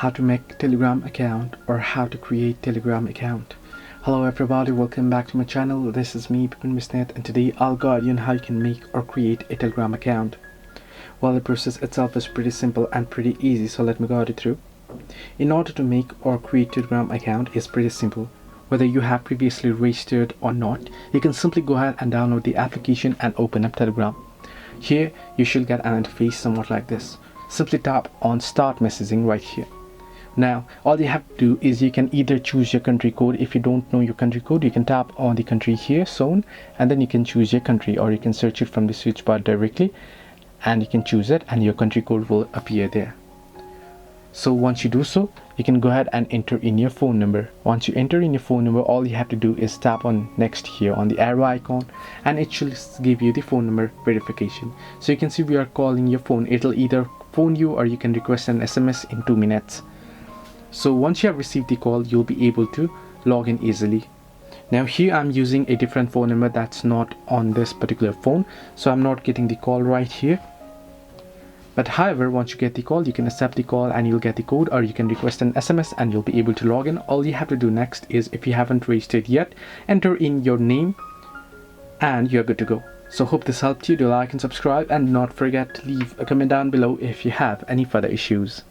how to make Telegram account or how to create Telegram account. Hello everybody, welcome back to my channel. This is me, Bipin Misnet, and today I'll guide you on how you can make or create a Telegram account. Well, the process itself is pretty simple and pretty easy, so let me guide you through. In order to make or create Telegram account is pretty simple. Whether you have previously registered or not, you can simply go ahead and download the application and open up Telegram. Here you should get an interface somewhat like this. Simply tap on start messaging right here. Now all you have to do is you can either choose your country code. If you don't know your country code, you can tap on the country here, zone, and then you can choose your country, or you can search it from the search bar directly and you can choose it and your country code will appear there. So once you do so, you can go ahead and enter in your phone number. Once you enter in your phone number, all you have to do is tap on next here on the arrow icon and it should give you the phone number verification. So you can see we are calling your phone. It'll either phone you or you can request an SMS in 2 minutes. So once you have received the call, you'll be able to log in easily. Now here I'm using a different phone number that's not on this particular phone, so I'm not getting the call right here. But however, once you get the call, you can accept the call and you'll get the code, or you can request an SMS and you'll be able to log in. All you have to do next is, if you haven't registered yet, enter in your name and you're good to go. So hope this helped you. Do like and subscribe, and not forget to leave a comment down below if you have any further issues.